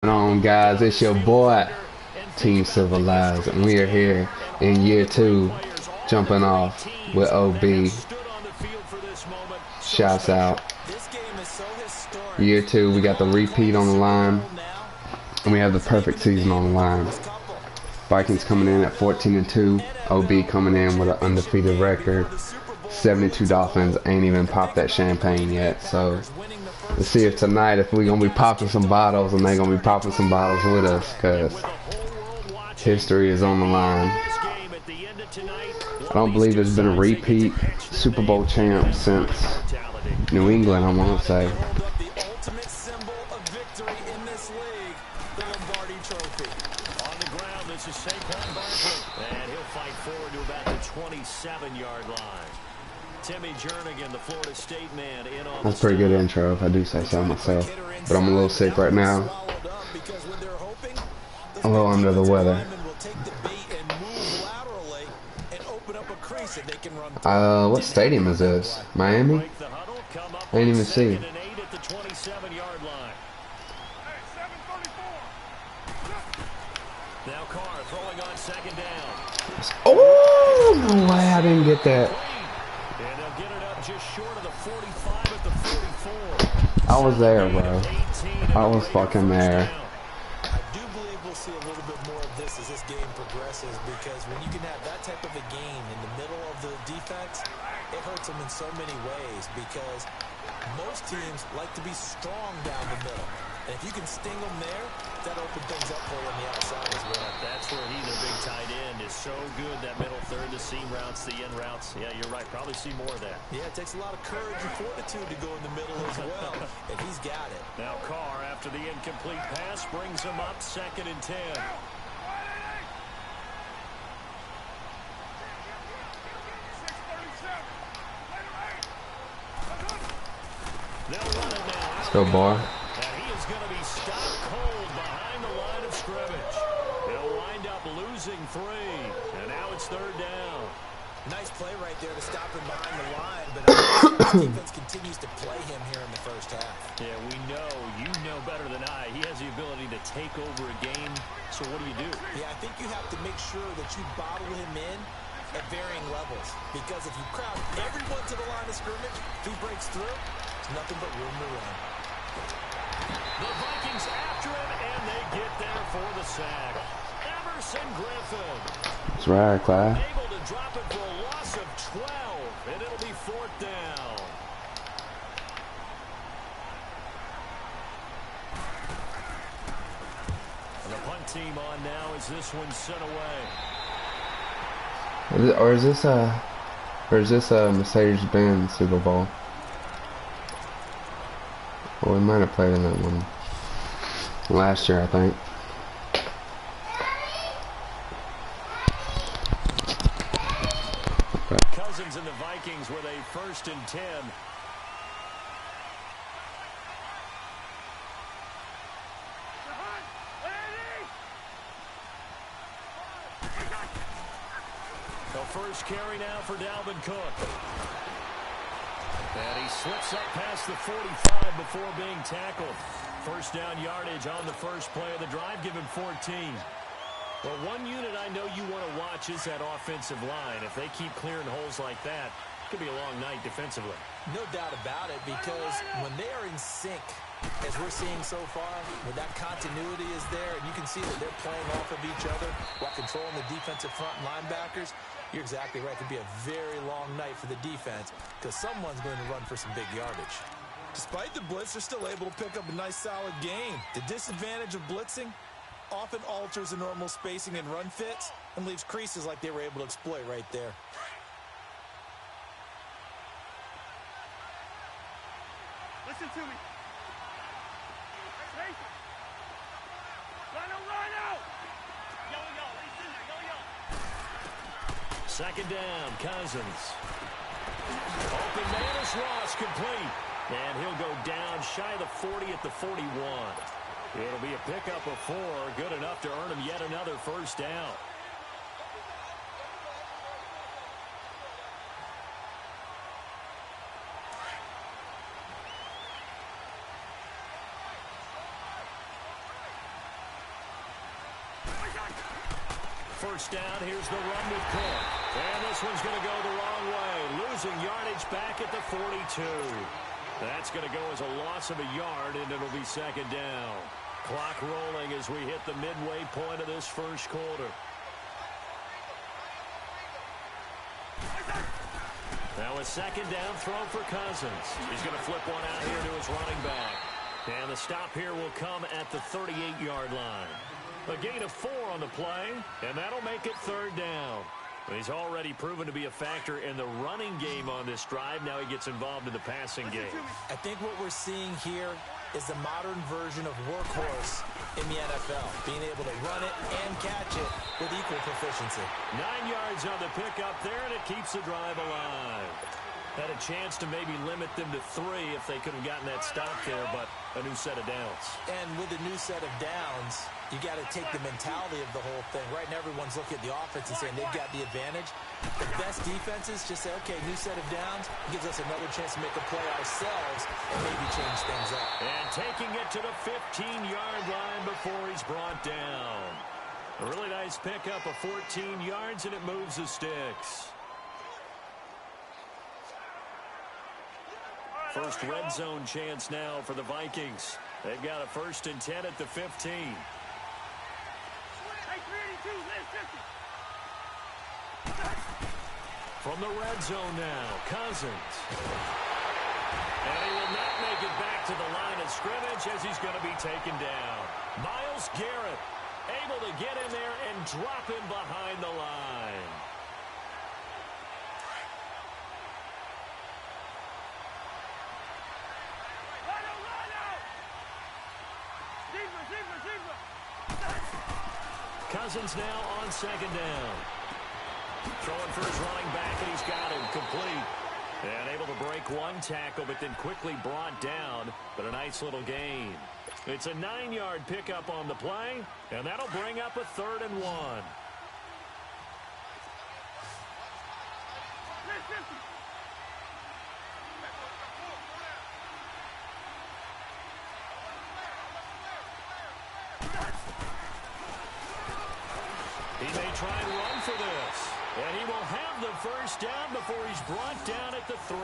On, guys? It's your boy Team Civilized, and we are here in year 2, jumping off with OB. Shouts out. Year 2, we got the repeat on the line, and we have the perfect season on the line. Vikings coming in at 14-2, OB coming in with an undefeated record. 72 Dolphins ain't even popped that champagne yet, so let's see if tonight, if we're gonna be popping some bottles and they're gonna be popping some bottles with us, because history is on the line. I don't believe there's been a repeat Super Bowl champ since New England, I want to say. That's a pretty good intro, if I do say so myself. But I'm a little sick right now. A little under the weather. What stadium is this? Miami? I didn't even see. Oh, no way, I didn't get that. I was there, bro. I was fucking there. I do believe we'll see a little bit more of this as this game progresses, because when you can have that type of a game in the middle of the defense, it hurts them in so many ways, because most teams like to be strong down the middle. And if you can sting them there, that opens things up for you on the outside as well. That's where he, the big tight end, is so good, that middle third, the seam routes, the end routes. Yeah, you're right. Probably see more of that. Yeah, it takes a lot of courage and fortitude to go in the middle as well. And he's got it. Now Carr, after the incomplete pass, brings him up 2nd and 10. Let's go, boy. He is going to be stopped cold behind the line of scrimmage. He'll wind up losing 3, and now it's 3rd down. Nice play right there to stop him behind the line, but the defense continues to play him here in the first half. Yeah, we know, you know better than I, he has the ability to take over a game, so what do? Yeah, I think you have to make sure that you bottle him in at varying levels, because if you crowd everyone to the line of scrimmage, if he breaks through, there's nothing but room to run. The Vikings after him, and they get there for the sack. Emerson Griffin. That's right, Clyde. Able to drop it for a loss of 12, and it'll be 4th down. And the punt team on now as this one's sent away. Or is this a Mercedes-Benz Super Bowl? Well, we might have played in that one last year, I think. Cousins and the Vikings with a 1st and 10. The first carry now for Dalvin Cook. And he slips up past the 45 before being tackled. 1st down yardage on the first play of the drive, given 14. Well, one unit I know you want to watch is that offensive line. If they keep clearing holes like that, it could be a long night defensively. No doubt about it, because when they are in sync, as we're seeing so far, when that continuity is there, and you can see that they're playing off of each other while controlling the defensive front linebackers, you're exactly right. It could be a very long night for the defense, because someone's going to run for some big yardage. Despite the blitz, they're still able to pick up a nice, solid game. The disadvantage of blitzing often alters the normal spacing and run fits and leaves creases like they were able to exploit right there. Listen to me. Rhino! Yo, listen there, yo. 2nd down, Cousins. Open man is Ross, complete. And he'll go down shy of the 40 at the 41. It'll be a pickup of 4, good enough to earn him yet another 1st down. First down, here's the run with Cook. And this one's going to go the wrong way. Losing yardage back at the 42. That's going to go as a loss of a yard, and it'll be second down. Clock rolling as we hit the midway point of this first quarter. Now a second down throw for Cousins. He's going to flip one out here to his running back. And the stop here will come at the 38-yard line. A gain of 4 on the play, and that'll make it third down. He's already proven to be a factor in the running game on this drive. Now he gets involved in the passing game. I think what we're seeing here is the modern version of workhorse in the NFL, being able to run it and catch it with equal proficiency. 9 yards on the pickup there, and it keeps the drive alive. Had a chance to maybe limit them to 3 if they could have gotten that stop there, but a new set of downs. And with a new set of downs, you got to take the mentality of the whole thing. Right now, everyone's looking at the offense and saying they've got the advantage. The best defenses just say, okay, new set of downs gives us another chance to make a play ourselves and maybe change things up. And taking it to the 15-yard line before he's brought down. A really nice pickup of 14 yards, and it moves the sticks. First red zone chance now for the Vikings. They've got a 1st and 10 at the 15. From the red zone now, Cousins. And he will not make it back to the line of scrimmage as he's going to be taken down. Myles Garrett able to get in there and drop him behind the line. Cousins now on second down. Throwing for his running back, and he's got him complete. And able to break one tackle, but then quickly brought down. But a nice little gain. It's a 9-yard pickup on the play, and that'll bring up a 3rd and 1. He may try and run for this. And he will have the first down before he's brought down at the 3.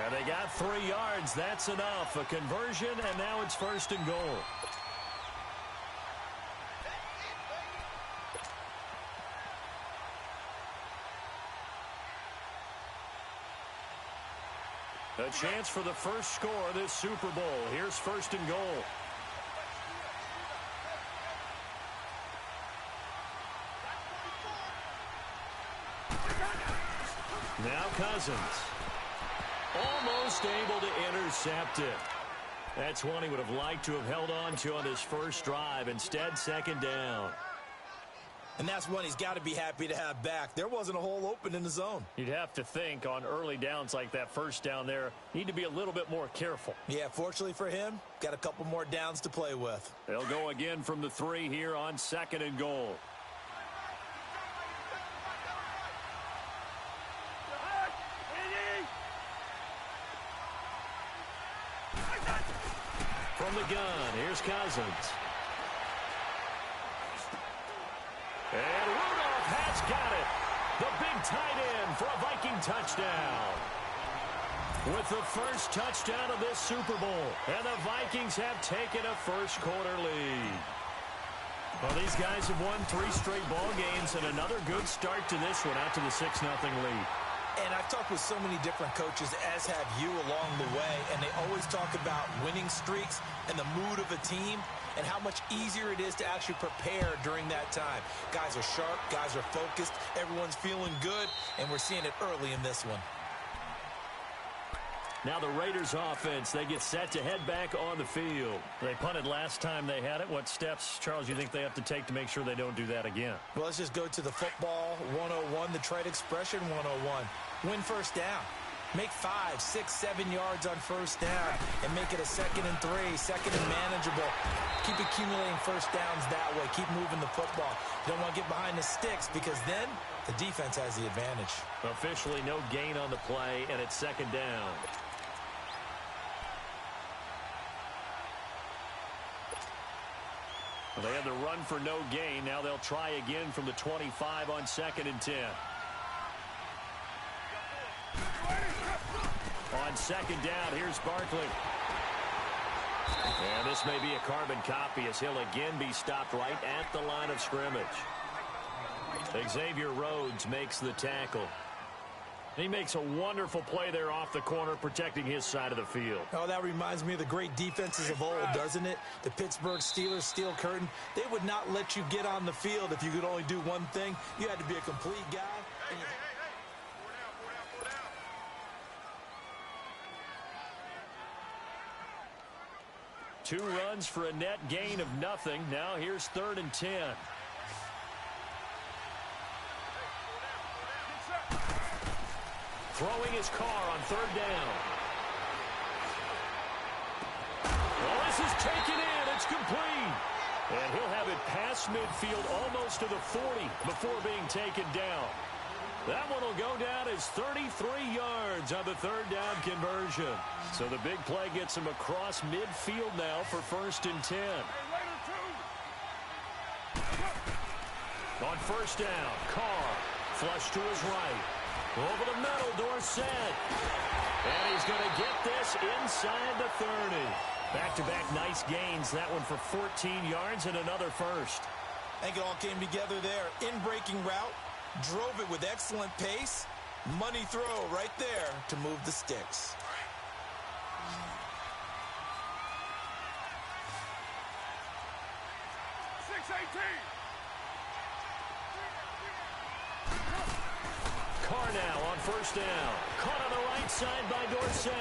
And they got 3 yards. That's enough. A conversion, and now it's 1st and goal. A chance for the first score of this Super Bowl. Here's 1st and goal. Now Cousins. Almost able to intercept it. That's one he would have liked to have held on to on his first drive. Instead, 2nd down. And that's one he's got to be happy to have back. There wasn't a hole open in the zone. You'd have to think on early downs like that first down there, need to be a little bit more careful. Yeah, fortunately for him, got a couple more downs to play with. They'll go again from the 3 here on 2nd and goal. From the gun, here's Cousins. And Rudolph has got it. The big tight end for a Viking touchdown. With the first touchdown of this Super Bowl. And the Vikings have taken a first quarter lead. Well, these guys have won 3 straight ball games and another good start to this one out to the 6-0 lead. And I've talked with so many different coaches, as have you, along the way, and they always talk about winning streaks and the mood of a team and how much easier it is to actually prepare during that time. Guys are sharp, guys are focused, everyone's feeling good, and we're seeing it early in this one. Now the Raiders offense, they get set to head back on the field. They punted last time they had it. What steps, Charles, you think they have to take to make sure they don't do that again? Well, let's just go to the football 101, the trade expression 101. Win first down. Make 5, 6, 7 yards on first down and make it a 2nd and 3, 2nd and manageable. Keep accumulating first downs that way. Keep moving the football. You don't want to get behind the sticks because then the defense has the advantage. Officially no gain on the play, and it's 2nd down. Well, they had the run for no gain. Now they'll try again from the 25 on 2nd and 10. On 2nd down, here's Barkley. And this may be a carbon copy as he'll again be stopped right at the line of scrimmage. Xavier Rhodes makes the tackle. He makes a wonderful play there off the corner, protecting his side of the field. Oh, that reminds me of the great defenses of old, doesn't it? The Pittsburgh Steelers steel curtain. They would not let you get on the field if you could only do one thing. You had to be a complete guy. Two runs for a net gain of nothing. Now here's 3rd and 10. Throwing his car on 3rd down. Well, this is taken in. It's complete. And he'll have it past midfield almost to the 40 before being taken down. That one will go down as 33 yards on the 3rd down conversion. So the big play gets him across midfield now for 1st and 10. On 1st down, Carr flush to his right. Over the middle, Dorsett. And he's going to get this inside the 30. Back-to-back nice gains. That one for 14 yards and another first. I think it all came together there. In-breaking route. Drove it with excellent pace. Money throw right there to move the sticks. Carr now on 1st down. Caught on the right side by Dorsett.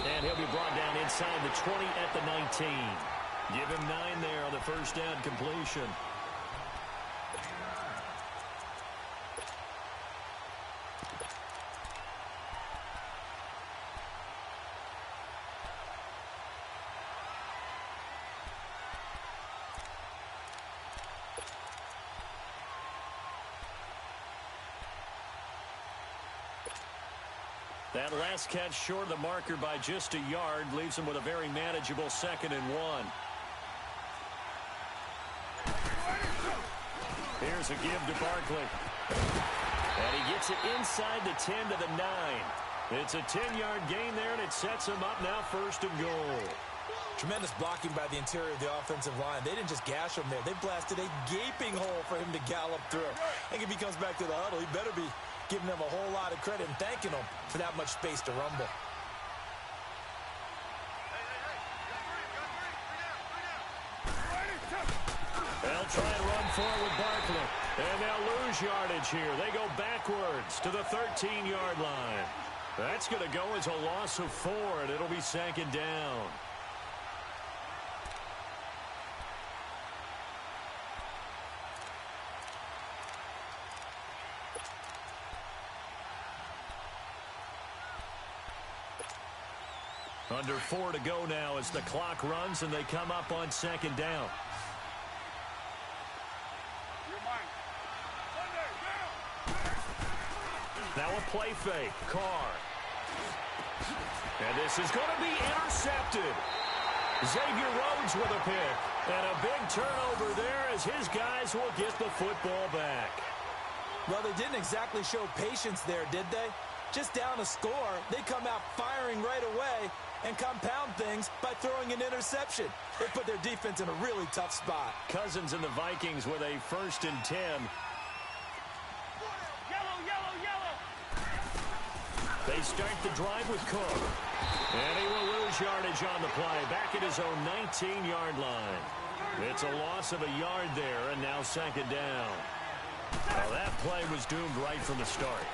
And he'll be brought down inside the 20 at the 19. Give him 9 there on the 1st down completion. That last catch short of the marker by just a yard leaves him with a very manageable 2nd and 1. Here's a give to Barkley. And he gets it inside the 10 to the 9. It's a 10-yard gain there, and it sets him up now 1st and goal. Tremendous blocking by the interior of the offensive line. They didn't just gash him there. They blasted a gaping hole for him to gallop through. I think if he comes back to the huddle, he better be giving them a whole lot of credit and thanking them for that much space to rumble. They'll try and run forward with Barkley. And they'll lose yardage here. They go backwards to the 13-yard line. That's going to go as a loss of 4, and it'll be 2nd down. Under 4 to go now as the clock runs and they come up on 2nd down. Now a play fake. Carr. And this is going to be intercepted. Xavier Rhodes with a pick. And a big turnover there as his guys will get the football back. Well, they didn't exactly show patience there, did they? Just down a score, they come out firing right away and compound things by throwing an interception. They put their defense in a really tough spot. Cousins and the Vikings with a 1st and 10. They start the drive with Cook. And he will lose yardage on the play, back at his own 19-yard line. It's a loss of a yard there, and now 2nd down. Well, that play was doomed right from the start.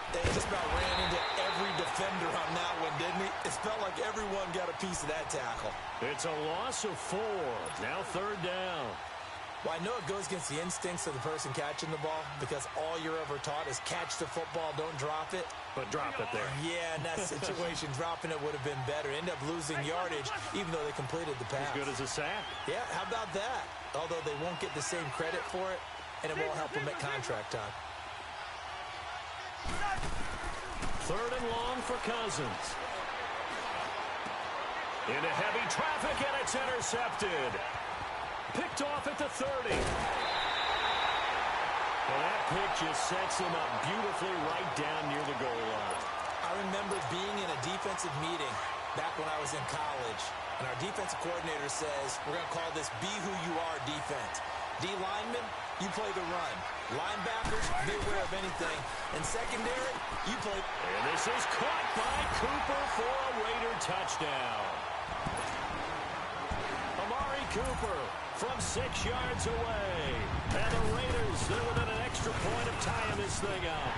They just about ran into every defender on that one, didn't he? It felt like everyone got a piece of that tackle. It's a loss of 4. Now 3rd down. Well, I know it goes against the instincts of the person catching the ball because all you're ever taught is catch the football, don't drop it. But drop it there. Yeah, in that situation, dropping it would have been better. End up losing yardage, even though they completed the pass. As good as a sack. Yeah, how about that? Although they won't get the same credit for it, and it won't help them at contract time. 3rd and long for Cousins. Into heavy traffic, and it's intercepted. Picked off at the 30. Well, that pick just sets him up beautifully right down near the goal line. I remember being in a defensive meeting back when I was in college, and our defensive coordinator says, we're going to call this be who you are defense. D linemen, you play the run. Linebackers, be aware of anything. And secondary, you play. And this is caught by Cooper for a Raider touchdown. Amari Cooper from 6 yards away. And the Raiders, they're within an extra point of tying this thing up.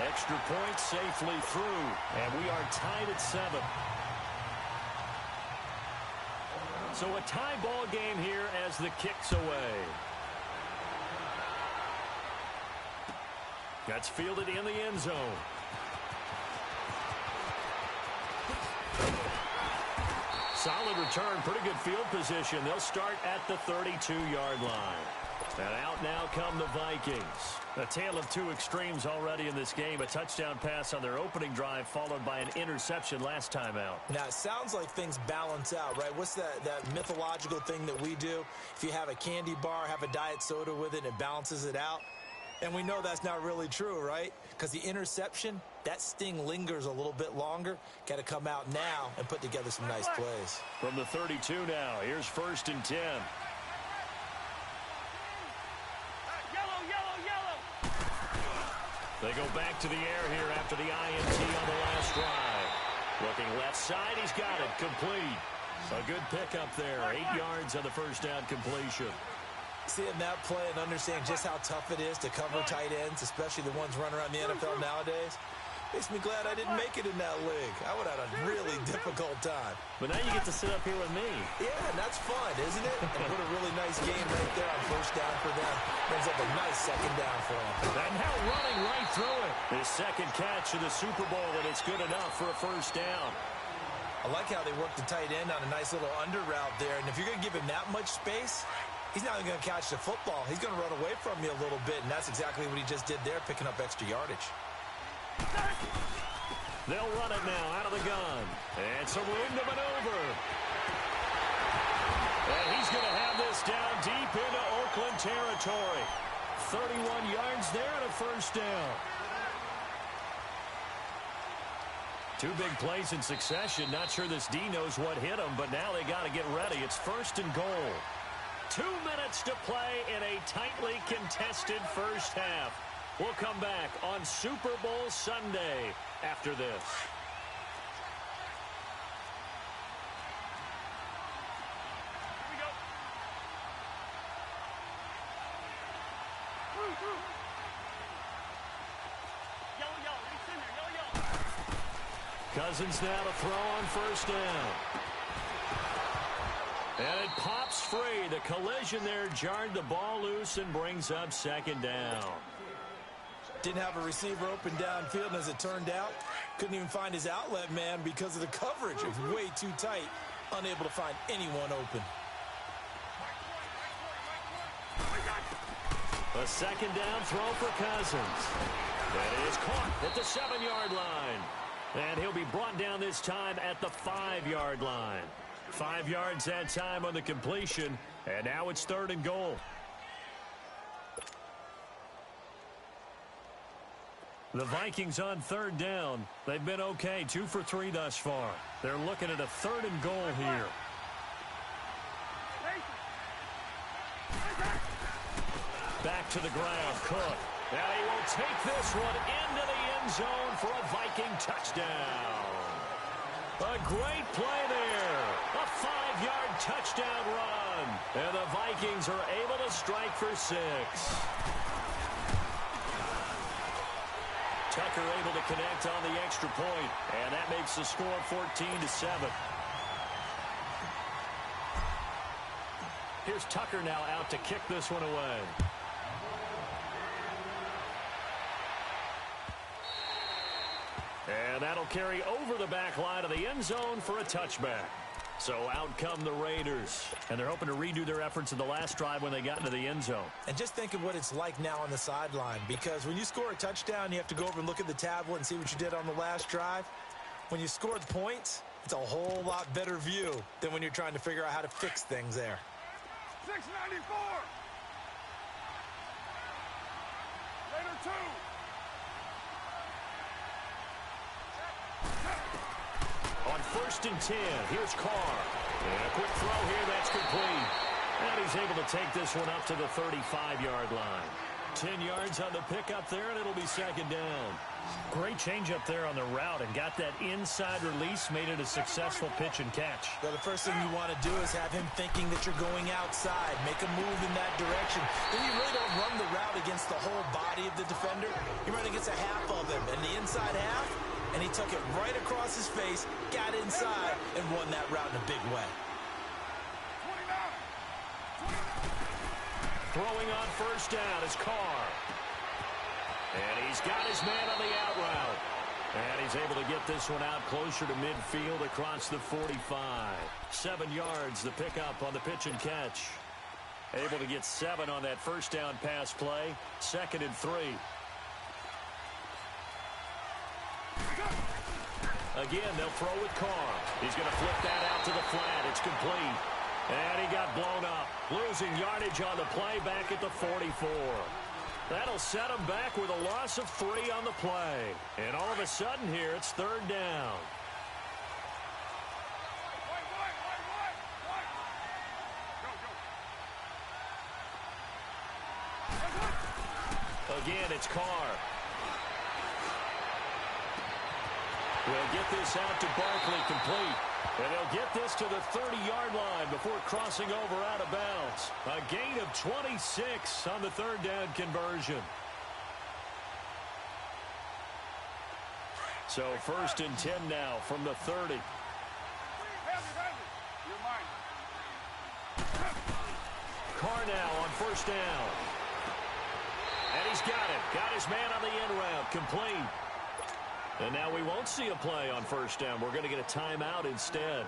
Extra point safely through. And we are tied at 7. So a tie ball game here as the kick's away. That's fielded in the end zone. Solid return, pretty good field position. They'll start at the 32-yard line. And out now come the Vikings. A tale of two extremes already in this game. A touchdown pass on their opening drive, followed by an interception last time out. Now, it sounds like things balance out, right? What's that mythological thing that we do? If you have a candy bar, have a diet soda with it, and it balances it out. And we know that's not really true, right? Because the interception, that sting lingers a little bit longer. Got to come out now and put together some nice plays. From the 32 now, here's 1st and 10. They go back to the air here after the INT on the last drive. Looking left side, he's got it, complete. A good pickup there, 8 yards on the first down completion. Seeing that play and understanding just how tough it is to cover tight ends, especially the ones running around the NFL nowadays, makes me glad I didn't make it in that league. I would have had a really difficult time. But now you get to sit up here with me. Yeah, and that's fun, isn't it? And put a really nice game right there on first down for them. Brings up a nice second down for them. And now running right through it. His second catch of the Super Bowl, and it's good enough for a first down. I like how they work the tight end on a nice little under route there. And if you're going to give him that much space, he's not going to catch the football. He's going to run away from you a little bit, and that's exactly what he just did there, picking up extra yardage. They'll run it now out of the gun. And some room to maneuver. And he's going to have this down deep into Oakland territory. 31 yards there and a first down. Two big plays in succession. Not sure this D knows what hit him, but now they got to get ready. It's 1st and goal. 2 minutes to play in a tightly contested first half. We'll come back on Super Bowl Sunday after this. Here we go. Yellow, yellow. Reach in there. Yellow, yellow. Cousins now to throw on first down. And it pops free. The collision there jarred the ball loose and brings up second down. Didn't have a receiver open downfield, and as it turned out, couldn't even find his outlet man because of the coverage. It was way too tight, unable to find anyone open. A second down throw for Cousins. That is caught at the 7-yard line. And he'll be brought down this time at the 5-yard line. 5 yards that time on the completion, and now it's 3rd and goal. The Vikings on 3rd down. They've been okay, 2 for 3 thus far. They're looking at a 3rd and goal here. Back to the ground, Cook. Now he will take this one into the end zone for a Viking touchdown. A great play there. A 5-yard touchdown run. And the Vikings are able to strike for 6. Tucker able to connect on the extra point, and that makes the score 14-7. Here's Tucker now out to kick this one away. And that'll carry over the back line of the end zone for a touchback. So out come the Raiders, and they're hoping to redo their efforts in the last drive when they got into the end zone. And just think of what it's like now on the sideline, because when you score a touchdown, you have to go over and look at the tablet and see what you did on the last drive. When you scored points, it's a whole lot better view than when you're trying to figure out how to fix things there. 694. Later 2. On 1st and 10, here's Carr. And a quick throw here, that's complete. And he's able to take this one up to the 35-yard line. 10 yards on the pickup there, and it'll be 2nd down. Great change up there on the route and got that inside release, made it a successful pitch and catch. Well, the first thing you want to do is have him thinking that you're going outside, make a move in that direction. Then you really don't run the route against the whole body of the defender. You run against a half of him, and the inside half, and he took it right across his face, got inside, and won that route in a big way. 29. Throwing on 1st down is Carr. And he's got his man on the out route. And he's able to get this one out closer to midfield across the 45. 7 yards, the pickup on the pitch and catch. Able to get 7 on that 1st down pass play. 2nd and 3. Again, they'll throw with Carr. He's going to flip that out to the flat. It's complete. And he got blown up. Losing yardage on the play back at the 44. That'll set him back with a loss of 3 on the play. And all of a sudden here, it's 3rd down. Again, it's Carr. We'll get this out to Barkley, complete. And they'll get this to the 30-yard line before crossing over out of bounds. A gain of 26 on the 3rd down conversion. So 1st and 10 now from the 30. Carr now on 1st down. And he's got it. Got his man on the end route, complete. And now we won't see a play on 1st down. We're going to get a timeout instead,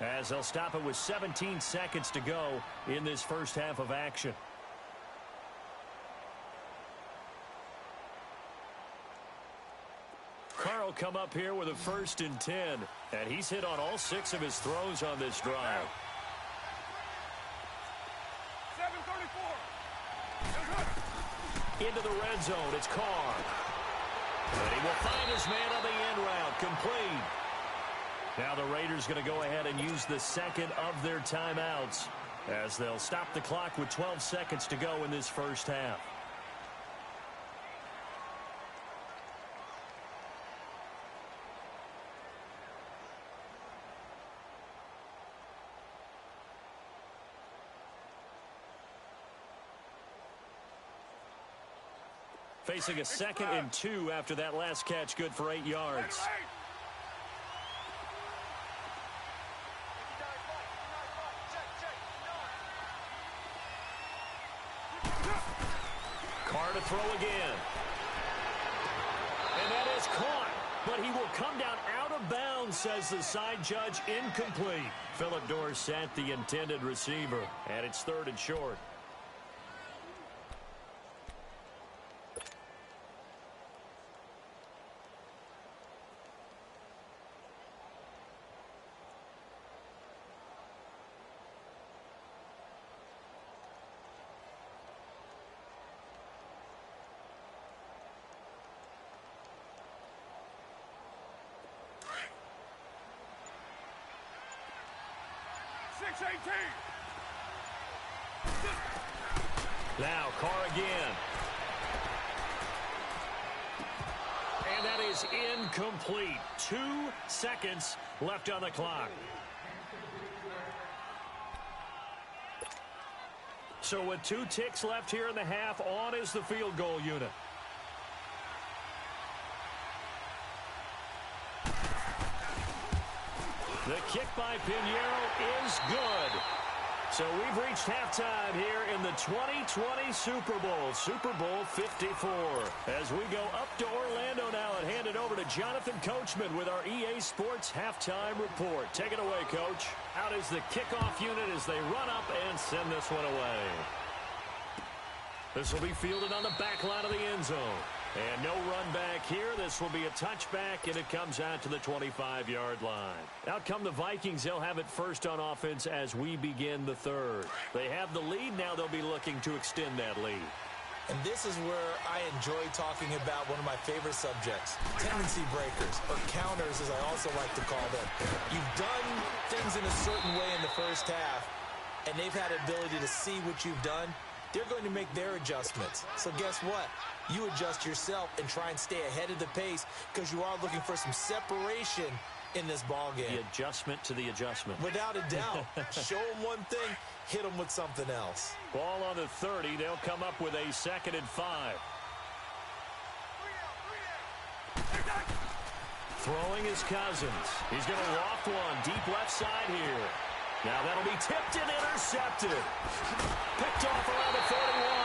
as they'll stop it with 17 seconds to go in this first half of action. Carr will come up here with a 1st and 10, and he's hit on all 6 of his throws on this drive. 7:34. Into the red zone, it's Carr. And he will find his man on the end route, complete. Now the Raiders going to go ahead and use the 2nd of their timeouts, as they'll stop the clock with 12 seconds to go in this first half. Facing a 2nd and 2 after that last catch, good for 8 yards. Carr to throw again. And that is caught, but he will come down out of bounds, says the side judge. Incomplete. Philip Dorsett, the intended receiver, and it's 3rd and short. Now Carr again. And that is incomplete. 2 seconds left on the clock. So with 2 ticks left here in the half, on is the field goal unit. The kick by Pinheiro is good. So we've reached halftime here in the 2020 Super Bowl, Super Bowl 54. As we go up to Orlando now and hand it over to Jonathan Coachman with our EA Sports Halftime Report. Take it away, Coach. Out is the kickoff unit as they run up and send this one away. This will be fielded on the back line of the end zone. And no run back here. This will be a touchback, and it comes out to the 25-yard line. Out come the Vikings. They'll have it first on offense as we begin the third. They have the lead. Now they'll be looking to extend that lead. And this is where I enjoy talking about one of my favorite subjects, tendency breakers, or counters as I also like to call them. You've done things in a certain way in the first half, and they've had the ability to see what you've done. They're going to make their adjustments. So guess what? You adjust yourself and try and stay ahead of the pace because you are looking for some separation in this ball game. The adjustment to the adjustment. Without a doubt. Show them one thing, hit them with something else. Ball on the 30. They'll come up with a 2nd and 5. Throwing is Cousins. He's going to loft one deep left side here. Now that'll be tipped and intercepted. Picked off around the 41.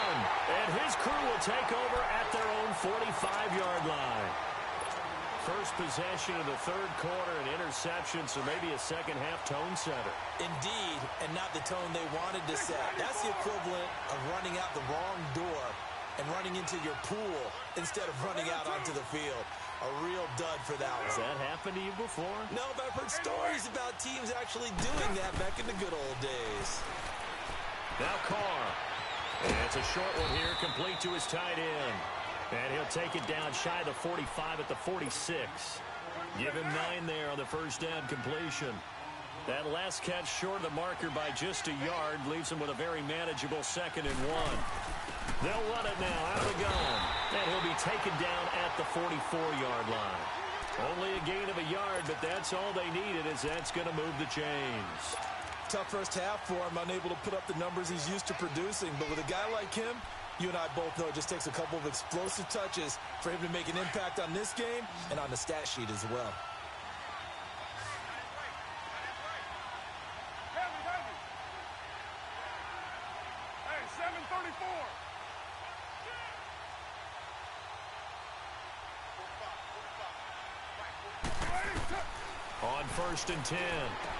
And his crew will take over at their own 45-yard line. First possession of the third quarter, an interception, so maybe a second-half tone setter. Indeed, and not the tone they wanted to set. That's the equivalent of running out the wrong door and running into your pool instead of running out onto the field. A real dud for that one. Has that happened to you before? No, but I've heard stories about teams actually doing that back in the good old days. Now Carr. And it's a short one here, complete to his tight end. And he'll take it down shy of the 45 at the 46. Give him 9 there on the first down completion. That last catch short of the marker by just a yard leaves him with a very manageable 2nd and 1. They'll run it now out of the gun. And he'll be taken down at the 44-yard line. Only a gain of a yard, but that's all they needed, as that's going to move the chains. Tough first half for him, unable to put up the numbers he's used to producing. But with a guy like him, you and I both know it just takes a couple of explosive touches for him to make an impact on this game and on the stat sheet as well. Hey, 734. On 1st and 10,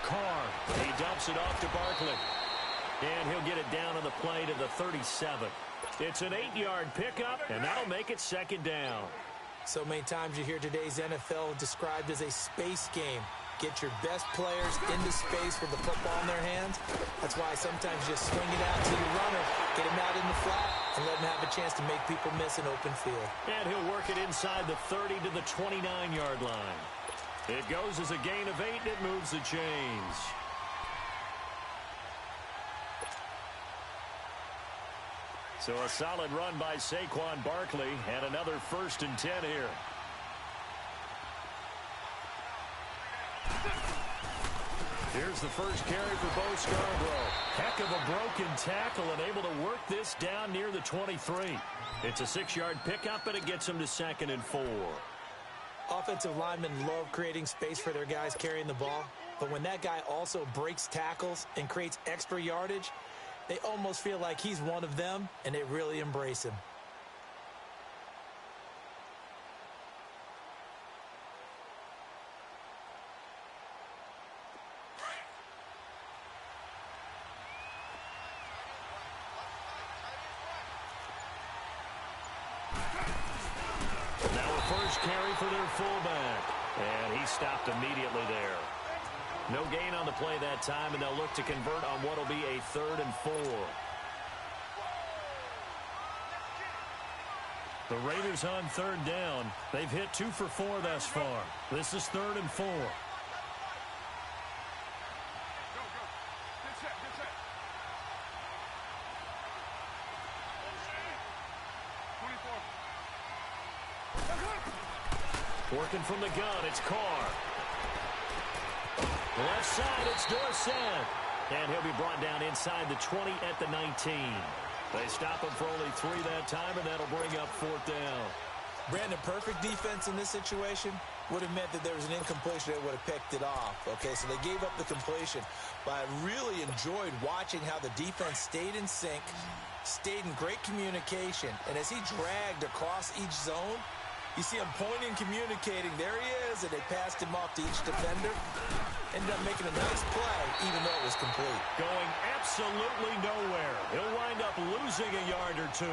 Carr. He dumps it off to Barkley. And he'll get it down on the play to the 37. It's an 8-yard pickup, and that'll make it 2nd down. So many times you hear today's NFL described as a space game. Get your best players into space with the football in their hands. That's why sometimes you just swing it out to your runner, get him out in the flat, and let him have a chance to make people miss an open field. And he'll work it inside the 30 to the 29-yard line. It goes as a gain of 8, and it moves the chains. So a solid run by Saquon Barkley, and another 1st and 10 here. Here's the first carry for Bo Scarborough. Heck of a broken tackle and able to work this down near the 23. It's a 6-yard pickup, and it gets him to 2nd and 4. Offensive linemen love creating space for their guys carrying the ball, but when that guy also breaks tackles and creates extra yardage, they almost feel like he's one of them, and they really embrace him. Now a first carry for their fullback, and he stopped immediately there. No gain on the play that time, and they'll look to convert on what will be a 3rd and 4. The Raiders on 3rd down. They've hit 2 for 4 thus far. This is 3rd and 4. Go, go. Good set, good set. 24. Working from the gun, it's Carr. Left side, it's Dorsett. And he'll be brought down inside the 20 at the 19. They stop him for only 3 that time, and that'll bring up 4th down. Brandon, perfect defense in this situation would have meant that there was an incompletion that would have picked it off. Okay, so they gave up the completion. But I really enjoyed watching how the defense stayed in sync, stayed in great communication. And as he dragged across each zone, you see him pointing, communicating. There he is, and they passed him off to each defender. Ended up making a nice play, even though it was complete. Going absolutely nowhere. He'll wind up losing a yard or 2.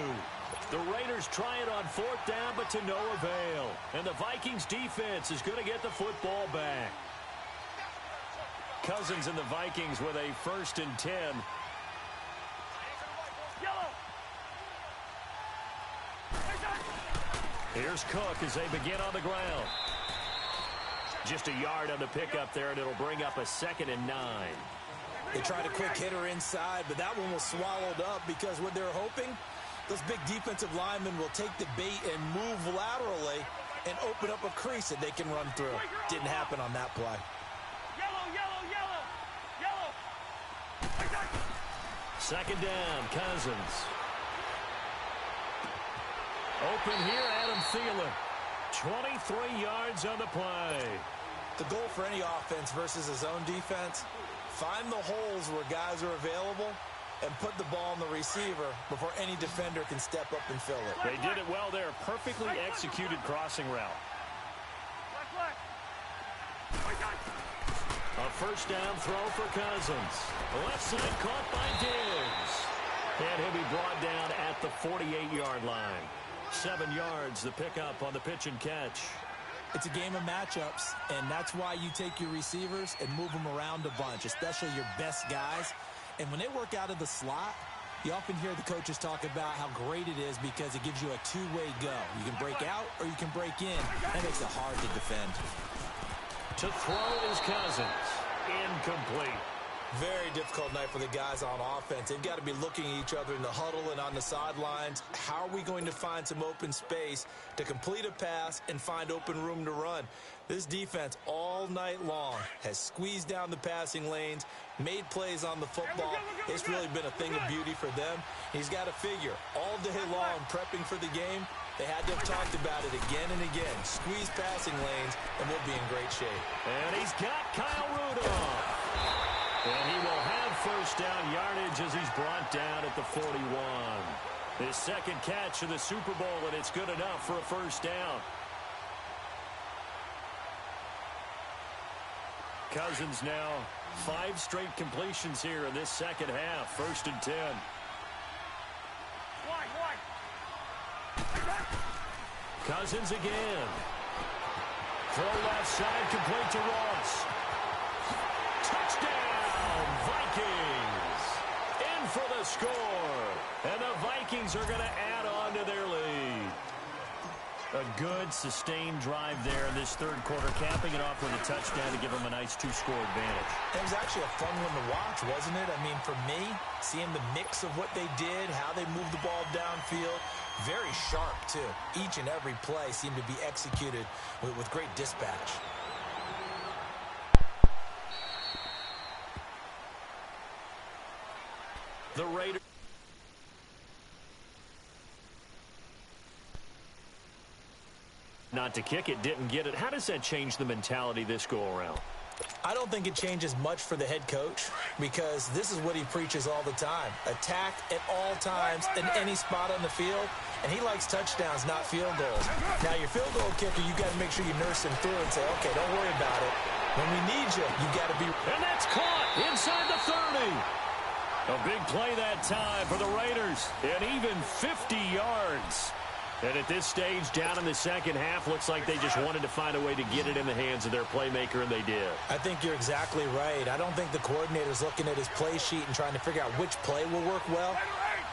The Raiders try it on 4th down, but to no avail. And the Vikings defense is going to get the football back. Cousins and the Vikings with a 1st and 10. Here's Cook as they begin on the ground. Just a yard on the pickup there, and it'll bring up a 2nd and 9. They tried a quick hitter inside, but that one was swallowed up because what they're hoping, those big defensive linemen will take the bait and move laterally and open up a crease that they can run through. Didn't happen on that play. Yellow. 2nd down, Cousins. Open here, Adam Thielen. 23 yards on the play. The goal for any offense versus a zone defense, find the holes where guys are available and put the ball on the receiver before any defender can step up and fill it. They did it well there. Perfectly executed crossing route. A 1st down throw for Cousins. Left side caught by Diggs. And he'll be brought down at the 48-yard line. 7 yards, the pickup on the pitch and catch. It's a game of matchups, and that's why you take your receivers and move them around a bunch, especially your best guys. And when they work out of the slot, you often hear the coaches talk about how great it is because it gives you a two-way go. You can break out or you can break in. That makes it hard to defend. To throw is Cousins. Incomplete. Very difficult night for the guys on offense. They've got to be looking at each other in the huddle and on the sidelines. How are we going to find some open space to complete a pass and find open room to run? This defense all night long has squeezed down the passing lanes, made plays on the football. It's really been a thing of beauty for them. He's got to figure all day long prepping for the game. They had to have talked about it again and again. Squeeze passing lanes, and we'll be in great shape. And he's got Kyle Rudolph. And he will have 1st down yardage as he's brought down at the 41. His 2nd catch of the Super Bowl, and it's good enough for a 1st down. Cousins now 5 straight completions here in this 2nd half. 1st and 10. Cousins again. Throw left side, complete to Ross. Touchdown, Vikings. In for the score. And the Vikings are going to add on to their lead. A good, sustained drive there in this 3rd quarter, capping it off with a touchdown to give them a nice 2-score advantage. It was actually a fun one to watch, wasn't it? I mean, for me, seeing the mix of what they did, how they moved the ball downfield, very sharp, too. Each and every play seemed to be executed with great dispatch. The Raiders. Not to kick it, didn't get it. How does that change the mentality this go-around? I don't think it changes much for the head coach because this is what he preaches all the time. Attack at all times in any spot on the field, and he likes touchdowns, not field goals. Now, your field goal kicker, you got to make sure you nurse him through and say, okay, don't worry about it. When we need you, you got to be... And that's caught inside the 30. A big play that time for the Raiders, and even 50 yards. And at this stage, down in the 2nd half, looks like they just wanted to find a way to get it in the hands of their playmaker, and they did. I think you're exactly right. I don't think the coordinator's looking at his play sheet and trying to figure out which play will work well.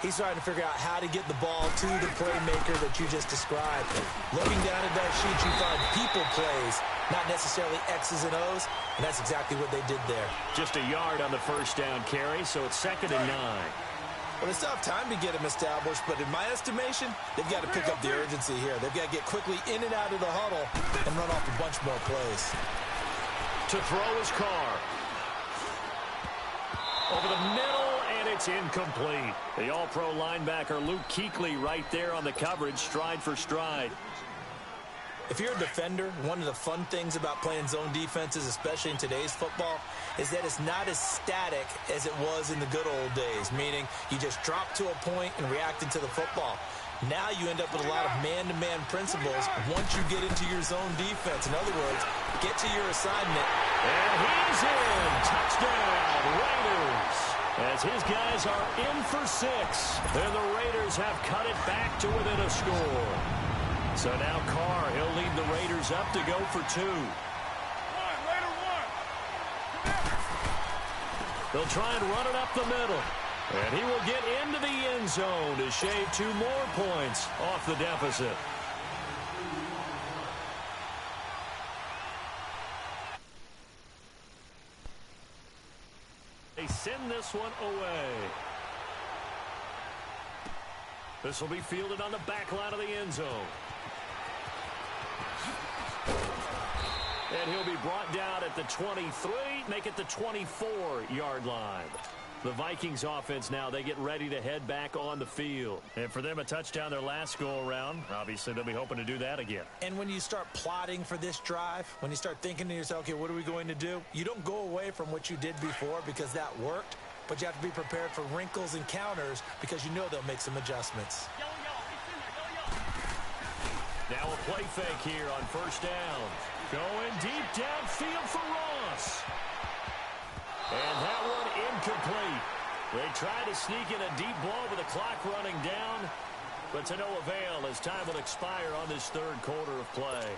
He's trying to figure out how to get the ball to the playmaker that you just described. Looking down at that sheet, you find people plays, not necessarily X's and O's, and that's exactly what they did there. Just a yard on the 1st down carry, so it's 2nd and 9. Well, they still have time to get him established, but in my estimation, they've got to pick up the urgency here. They've got to get quickly in and out of the huddle and run off a bunch more plays. To throw is Carr. Over the middle, and it's incomplete. The all-pro linebacker Luke Kuechly right there on the coverage, stride for stride. If you're a defender, one of the fun things about playing zone defenses, especially in today's football, is that it's not as static as it was in the good old days, meaning you just drop to a point and reacted to the football. Now you end up with a lot of man-to-man principles once you get into your zone defense. In other words, get to your assignment. And he's in. Touchdown, Raiders. As his guys are in for 6. And the Raiders have cut it back to within a score. So now Carr, he'll lead the Raiders up to go for 2. Raider 1. They'll try and run it up the middle. And he will get into the end zone to shave 2 more points off the deficit. They send this one away. This will be fielded on the back line of the end zone. And he'll be brought down at the 23, make it the 24-yard line. The Vikings offense now, they get ready to head back on the field. And for them, a touchdown their last go-around. Obviously, they'll be hoping to do that again. And when you start plotting for this drive, when you start thinking to yourself, okay, what are we going to do? You don't go away from what you did before because that worked, but you have to be prepared for wrinkles and counters because you know they'll make some adjustments. Now a play fake here on first down. Going deep downfield for Ross. And that one incomplete. They try to sneak in a deep ball with the clock running down, but to no avail as time will expire on this third quarter of play.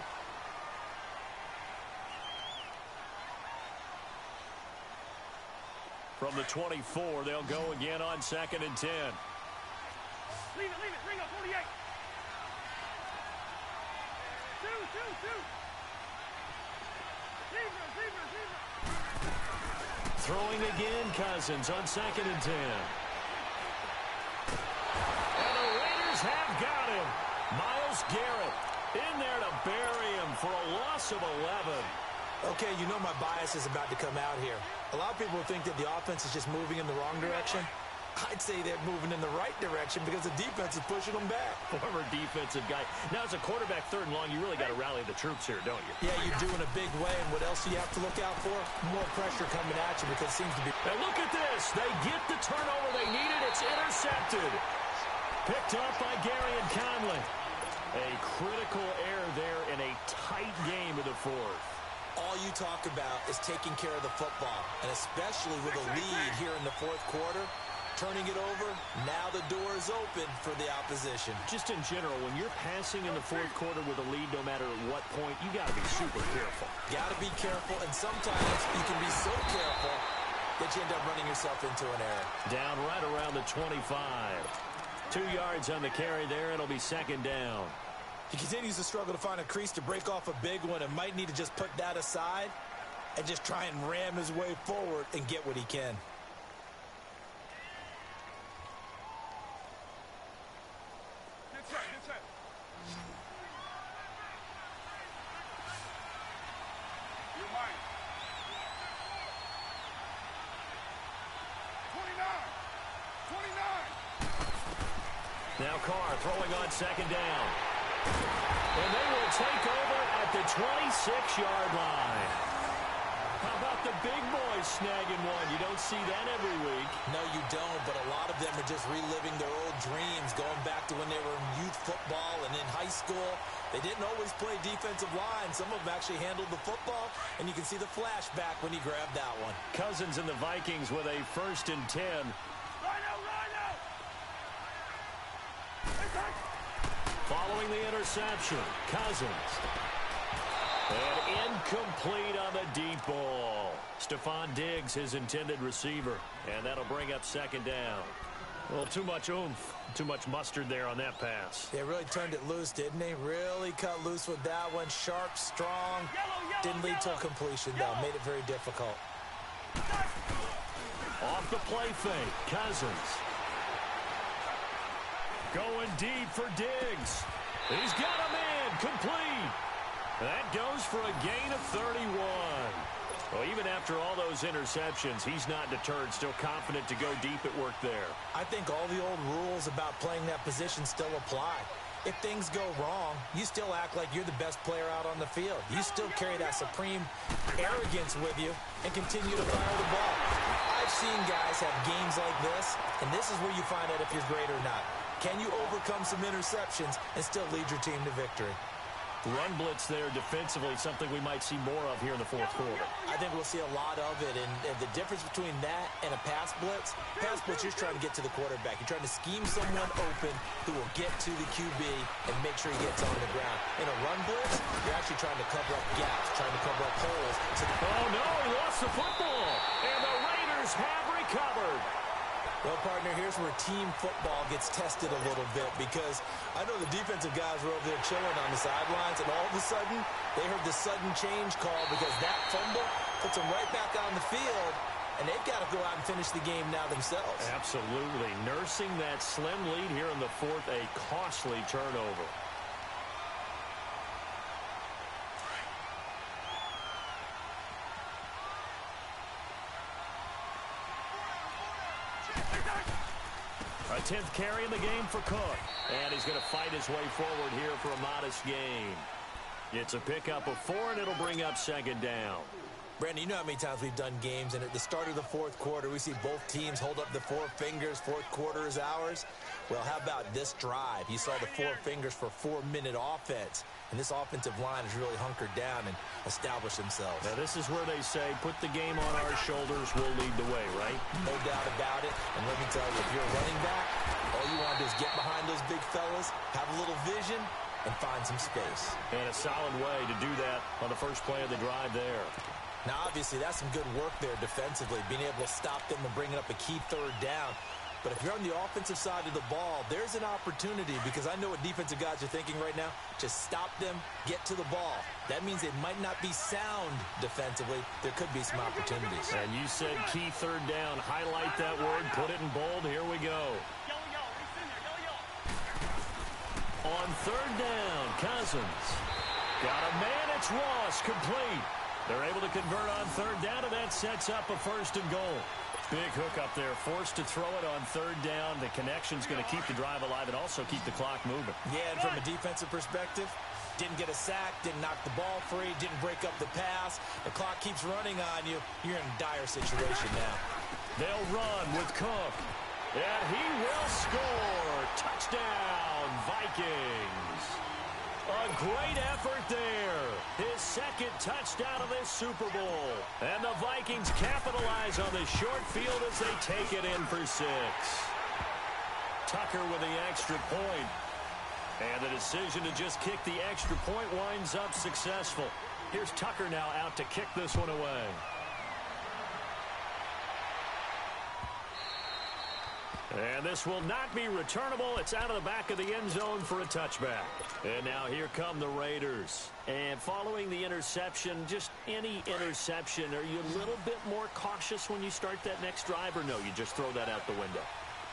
From the 24, they'll go again on 2nd and 10. Leave it, bring up 48. 2. Zebra. Throwing again, Cousins on 2nd and 10. And the Raiders have got him. Myles Garrett in there to bury him for a loss of 11. Okay, you know my bias is about to come out here. A lot of people think that the offense is just moving in the wrong direction. I'd say they're moving in the right direction because the defense is pushing them back. Former defensive guy. Now, as a quarterback, 3rd and long, you really got to rally the troops here, don't you? Yeah, you do in a big way. And what else do you have to look out for? More pressure coming at you because it seems to be... And look at this. They get the turnover they needed. It's intercepted. Picked up by Gary and Conley. A critical error there in a tight game of the 4th. All you talk about is taking care of the football, and especially with a lead here in the 4th quarter. Turning it over, now the door is open for the opposition. Just in general, when you're passing in the 4th quarter with a lead, no matter at what point, you got to be super careful. Got to be careful, and sometimes you can be so careful that you end up running yourself into an error. Down right around the 25. 2 yards on the carry there. It'll be 2nd down. He continues to struggle to find a crease to break off a big one and might need to just put that aside and just try and ram his way forward and get what he can. Get set. You're mine. 29. Now Carr throwing on 2nd down. And they will take over at the 26-yard line. How about the big boys snagging one? You don't see that every week. No, you don't, but a lot of them are just reliving their old dreams, going back to when they were in youth football and in high school. They didn't always play defensive line. Some of them actually handled the football, and you can see the flashback when he grabbed that one. Cousins and the Vikings with a 1st and 10. Rhino! Following the interception, Cousins. And incomplete on the deep ball. Stephon Diggs, his intended receiver. And that'll bring up 2nd down. Well, too much oomph, too much mustard there on that pass. They really turned it loose, didn't they? Really cut loose with that one. Sharp, strong. Didn't lead to a completion, though. Made it very difficult. Off the play fake, Cousins. Going deep for Diggs. He's got a man complete. That goes for a gain of 31. Well, even after all those interceptions, he's not deterred, still confident to go deep at work there. I think all the old rules about playing that position still apply. If things go wrong, you still act like you're the best player out on the field. You still carry that supreme arrogance with you and continue to fire the ball. I've seen guys have games like this, and this is where you find out if you're great or not. Can you overcome some interceptions and still lead your team to victory? Run blitz there defensively, something we might see more of here in the fourth quarter. I think we'll see a lot of it, and the difference between that and a pass blitz, you're just trying to get to the quarterback. You're trying to scheme someone open who will get to the QB and make sure he gets on the ground. In a run blitz, you're actually trying to cover up gaps, trying to cover up holes. Oh, no, he lost the football, and the Raiders have recovered. Well, partner, here's where team football gets tested a little bit, because I know the defensive guys were over there chilling on the sidelines, and all of a sudden, they heard the sudden change call because that fumble puts them right back on the field, and they've got to go out and finish the game now themselves. Absolutely. Nursing that slim lead here in the fourth, a costly turnover. A 10th carry in the game for Cook. And he's going to fight his way forward here for a modest gain. It's a pickup of 4, and it'll bring up second down. Brandon, you know how many times we've done games, and at the start of the fourth quarter, we see both teams hold up the 4 fingers, fourth quarter is ours. Well, how about this drive? You saw the 4 fingers for 4-minute offense, and this offensive line has really hunkered down and established themselves. Now, this is where they say, put the game on our shoulders, we'll lead the way, right? No doubt about it, and let me tell you, if you're a running back, all you want to do is get behind those big fellas, have a little vision, and find some space. And a solid way to do that on the first play of the drive there. Now, obviously, that's some good work there defensively, being able to stop them and bringing up a key third down. But if you're on the offensive side of the ball, there's an opportunity, because I know what defensive guys are thinking right now. Just stop them, get to the ball. That means they might not be sound defensively. There could be some opportunities. And you said key third down. Highlight that word, put it in bold. Here we go. On third down, Cousins. Got a man, it's Ross, complete. They're able to convert on third down, and that sets up a 1st and goal. Big hook up there, forced to throw it on third down. The connection's going to keep the drive alive and also keep the clock moving. Yeah, and from a defensive perspective, didn't get a sack, didn't knock the ball free, didn't break up the pass. The clock keeps running on you. You're in a dire situation now. They'll run with Cook, and he will score. Touchdown, Vikings. A great effort there. His 2nd touchdown of this Super Bowl. And the Vikings capitalize on the short field as they take it in for 6. Tucker with the extra point. And the decision to just kick the extra point winds up successful. Here's Tucker now out to kick this one away. And this will not be returnable. It's out of the back of the end zone for a touchback. And now here come the Raiders. And following the interception, just any interception, are you a little bit more cautious when you start that next drive, or no, you just throw that out the window?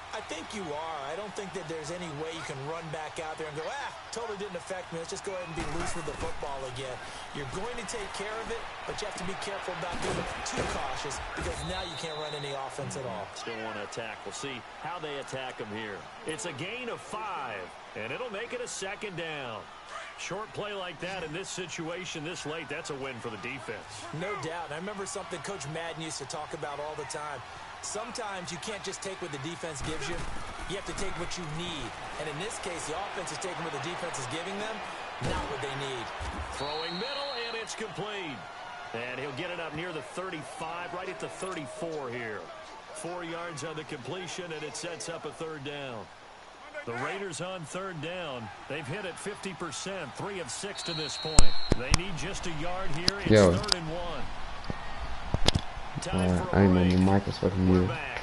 I think you are. I don't think that there's any way you can run back out there and go, totally didn't affect me. Let's just go ahead and be loose with the football again. You're going to take care of it, but you have to be careful about being too cautious, because now you can't run any offense at all. Still want to attack. We'll see how they attack them here. It's a gain of 5, and it'll make it a 2nd down. Short play like that in this situation this late, that's a win for the defense. No doubt. And I remember something Coach Madden used to talk about all the time. Sometimes you can't just take what the defense gives you. You have to take what you need. And in this case, the offense is taking what the defense is giving them, not what they need. Throwing middle, and it's complete. And he'll get it up near the 35, right at the 34 here. 4 yards on the completion, and it sets up a 3rd down. The Raiders on 3rd down. They've hit it 50%, 3 of 6 to this point. They need just a yard here. It's 3rd and 1. I didn't know your mic was fucking muted. I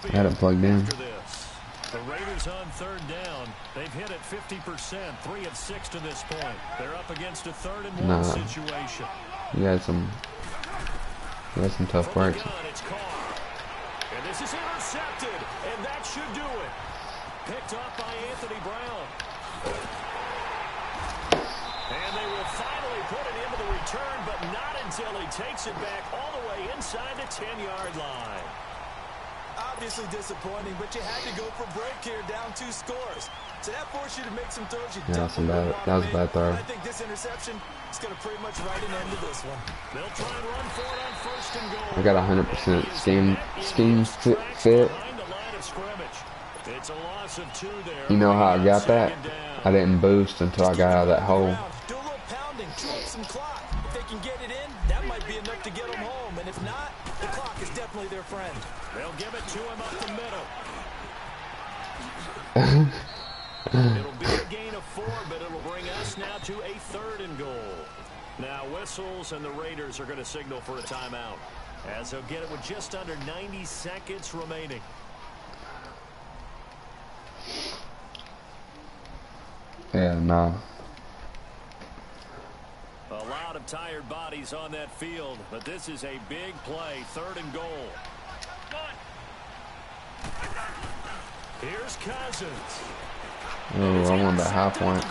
had it plugged in. The Raiders on 3rd down. They've hit it 50%, 3 of 6 to this point. They're up against a 3rd and 1 situation. You had some tough breaks. And this is intercepted, and that should do it. Picked up by Anthony Brown. And they will finally put it into the return, but not until he takes it back all the way inside the 10-yard line. Obviously disappointing, but you had to go for broke here, down 2 scores. So that forced you to make some throws. That was a bad throw. I think this interception is going to pretty much write an end to this one. They'll try and run for it on 1st and goal. I got 100% scheme fit. It's a loss of 2 there. You know how I got that? I didn't boost until I got out of that hole. Do a little pounding, chew up some clock. If they can get it in, that might be enough to get them home. And if not, the clock is definitely their friend. They'll give it to him up the middle. It'll be a gain of 4, but it'll bring us now to a 3rd and goal. Now whistles and the Raiders are going to signal for a timeout, as they'll get it with just under 90 seconds remaining. Yeah, no. A lot of tired bodies on that field, but this is a big play, 3rd and goal. Here's Cousins. Oh, I want that high point.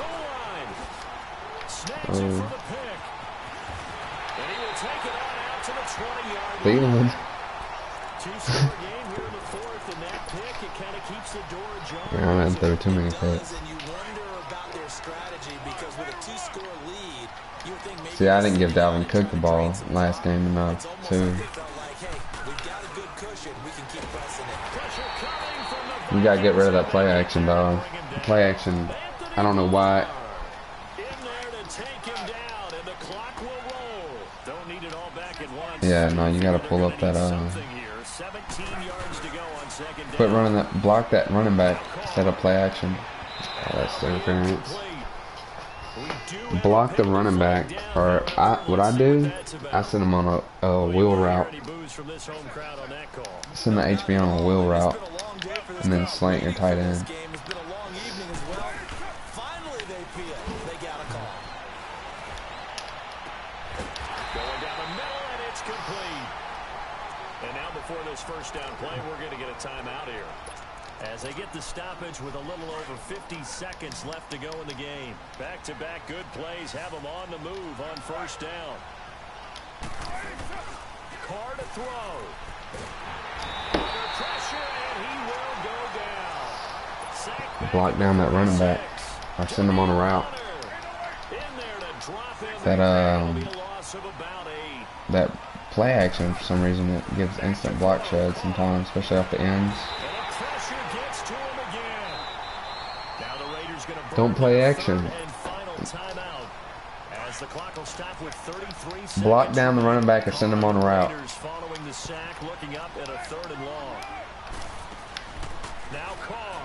Snags it for the pick. And he will take it on out to the 20-yard line. Feeling. 2-score game here in the 4th, and that pick, it kind of keeps the door ajar. Yeah, I didn't throw too many picks. And you wonder about their strategy, because with a 2-score lead, you would think maybe. See, I didn't give Dalvin Cook the ball last game enough, too. We gotta get rid of that play action, dog. The play action, I don't know why. Yeah, no, you gotta pull up that, quit running that, block that running back instead of play action. Oh, that's interference. Block the running back, or what I do, I send them on a wheel route. Send the HB on a wheel route, and then slant your tight end. First down play, we're going to get a timeout here as they get the stoppage with a little over 50 seconds left to go in the game. Back-to-back good plays have them on the move on first down. Carr to throw. Under pressure, and he will go down. Block down that running back. I send them on a route. That play action, for some reason, it gives instant block shed sometimes, especially off the ends. Don't play action. Block down the running back and send him on a route. Following the sack, looking up at a 3rd and long. Now Carr.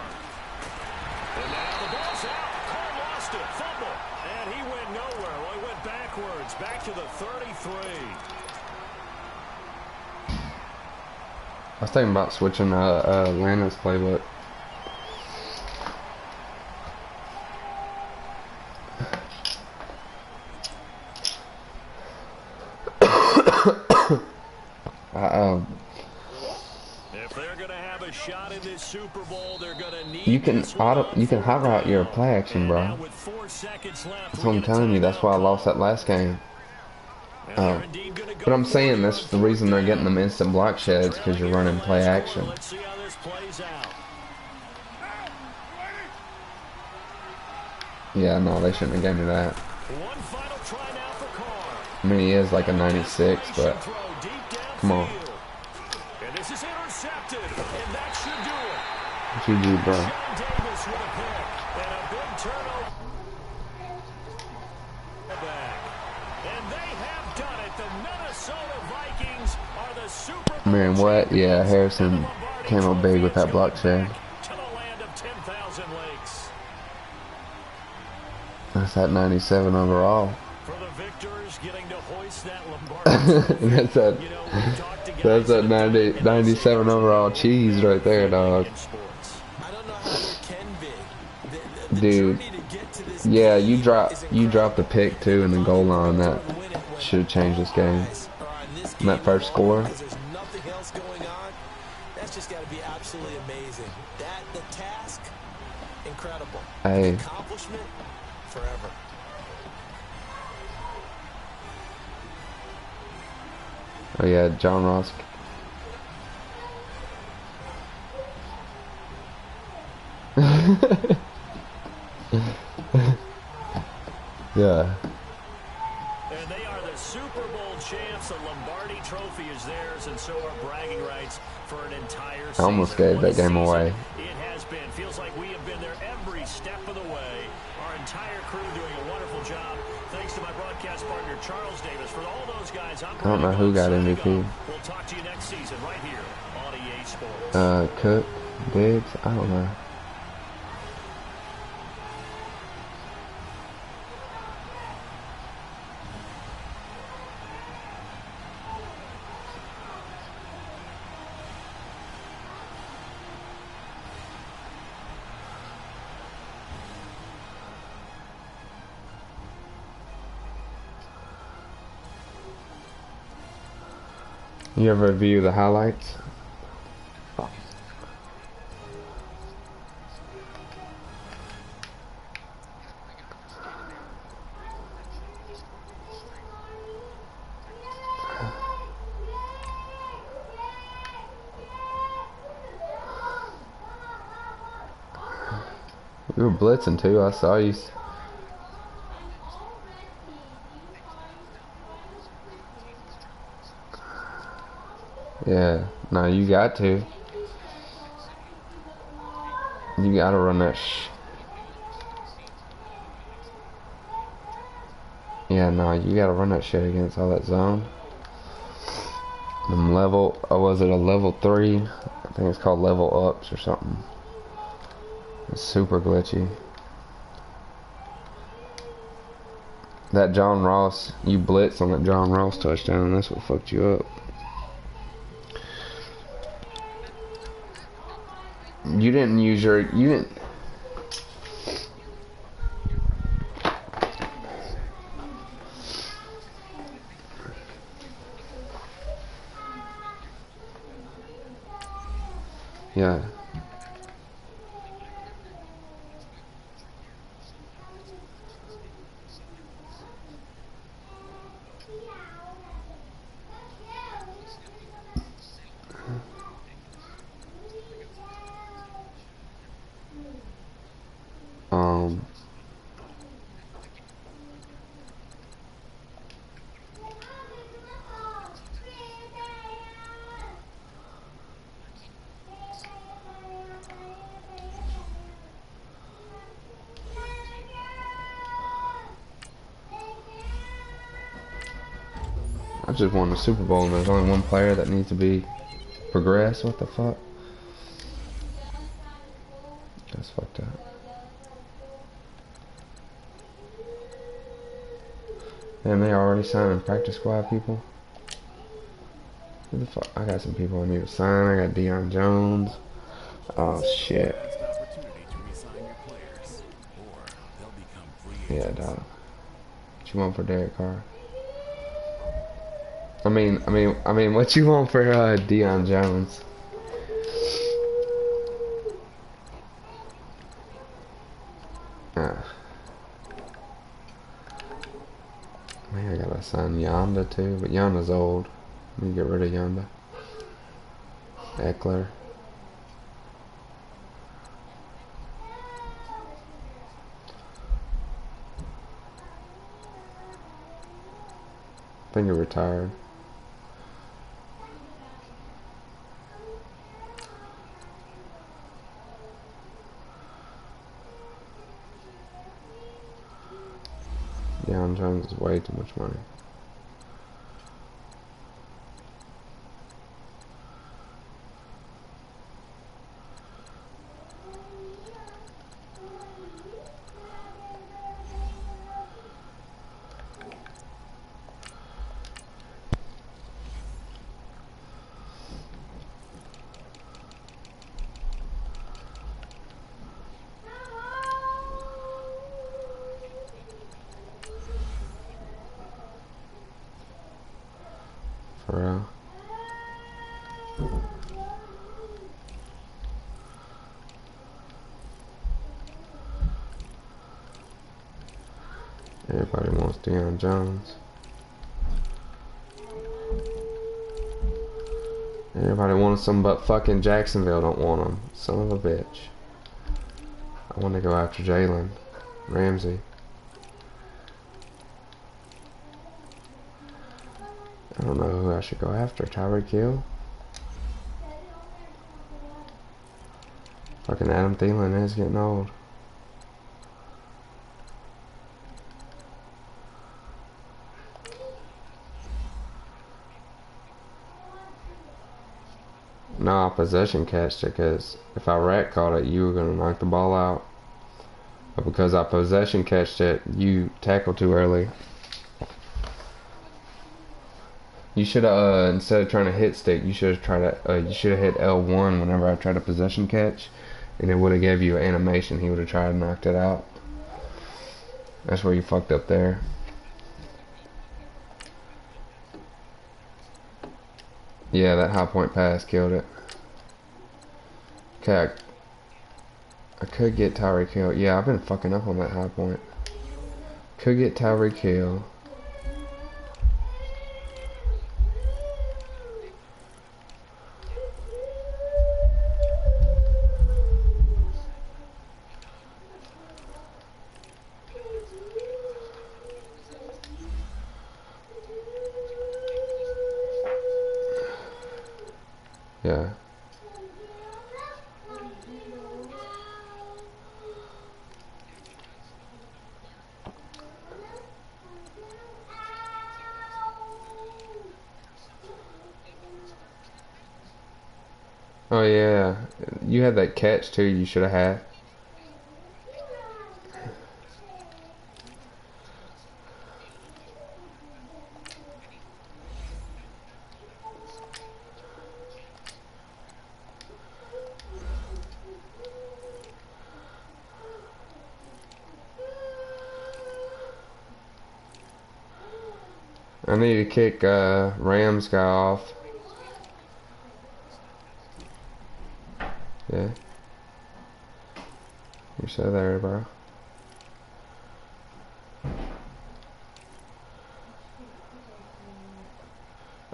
And now the ball's out. Carr lost it. Fumble. And he went nowhere. Well, he went backwards. Back to the 33. I was thinking about switching Atlanta's playbook. If they're gonna have a shot in this Super Bowl, they're gonna need you can hot route your play action, bro. That's what I'm telling you. That's why I lost that last game. But I'm saying that's the reason they're getting them instant block sheds, because you're running play action. Let's see how this plays out. Yeah, no, they shouldn't have given me that. One final try now for Carr. I mean, he is like a 96, but come on. And this is intercepted, and that should do it. GG, bro. Davis with a pick and a big turnover. And they have done it. The Minnesota Vikings are the Super Bowl Man, what? Yeah, Harrison came up big with that block shed. to the land of 10,000 lakes. That's that 97 overall. For the victors, getting to hoist that Lombardi. that's that 97 overall cheese right there, dog. I don't know how there can be. The Dude, journey to get to this yeah, game you dropped is the pick too in the goal line. That should have changed this game. And that first score. There's nothing else going on. That's just got to be absolutely amazing. The task, incredible. Hey. Accomplishment, forever. Oh yeah, John Ross. Yeah. And they are the Super Bowl champs. The Lombardi Trophy is theirs, and so are bragging rights for an entire season. I almost gave that game away. It has been like we have been there every step of the way. Our entire crew doing a wonderful job. Thanks to my broadcast partner, Charles Davis, for all those guys. I don't know who got MVP. We'll talk to you next season right here on EA Sports. Cook, Diggs, I don't know. You ever review the highlights? You were blitzing too, I saw you. Yeah, no, you got to. You gotta run that Yeah, no, you gotta run that shit against all that zone. Them level, or was it a level 3? I think it's called level ups or something. It's super glitchy. That John Ross, you blitzed on that John Ross touchdown, that's what fucked you up. You didn't use your, you didn't. Yeah. I just won the Super Bowl and there's only one player that needs to be progressed. What the fuck? That's fucked up. And they already signing practice squad people. Who the fuck? I got some people I need to sign. I got Deion Jones. Oh shit. Yeah, dog. What you want for Derek Carr? I mean, what you want for Deion Jones? Man, I gotta sign Yonda too, but Yonda's old. Let me get rid of Yonda. Eckler. I think he retired. Deion Jones is way too much money. For real. Everybody wants Deion Jones. Everybody wants him, but fucking Jacksonville don't want him. Son of a bitch. I want to go after Jalen Ramsey. I don't know who I should go after. Tyreek Hill? Fucking Adam Thielen is getting old. No, I possession catched it because if I rat caught it, you were going to knock the ball out. But because I possession catched it, you tackled too early. You should have, instead of trying to hit stick, you should have tried to, you should have hit L1 whenever I tried to possession catch. And it would have gave you an animation. He would have tried to knock it out. That's where you fucked up there. Yeah, that high point pass killed it. Okay, I could get Tyreek Hill. Yeah, I've been fucking up on that high point. Could get Tyreek Hill. Yeah. Oh yeah, you had that catch too. You should have had. I need to kick Rams guy off. Yeah. You're so there, bro.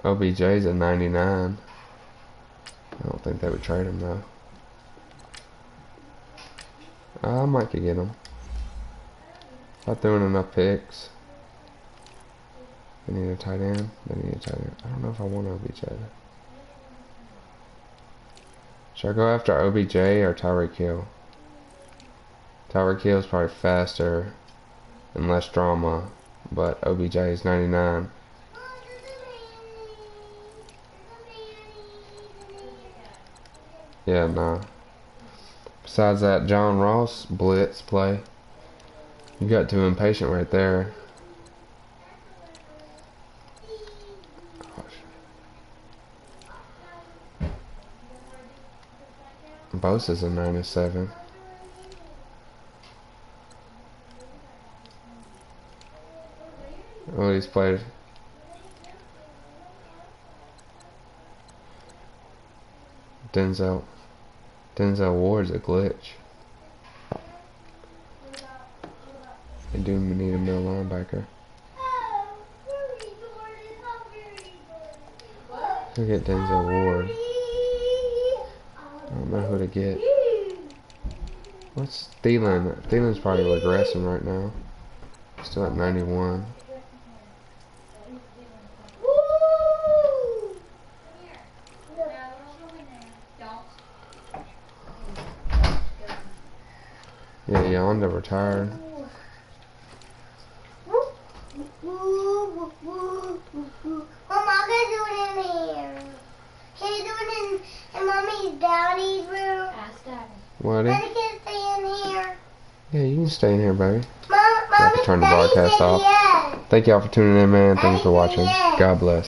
OBJ's a 99. I don't think they would trade him though. I might could get him. If I threw in enough picks. They need a tight end. They need a tight end. I don't know if I want OBJ. Should I go after OBJ or Tyreek Hill? Tyreek Hill is probably faster and less drama, but OBJ is 99. Yeah, nah. Besides that John Ross blitz play, you got too impatient right there. Bosa's a 97. Oh, he's played. Denzel Ward's a glitch. They do need a middle linebacker. Who get Denzel Ward? I don't know who to get. What's Thielen? Thielen's probably regressing right now. Still at 91. Yeah, Yonda retired. What? Daddy can stay in here. Yeah, you can stay in here, baby. You have to turn the broadcast off. Thank y'all for tuning in, man. Thank you for watching. God bless.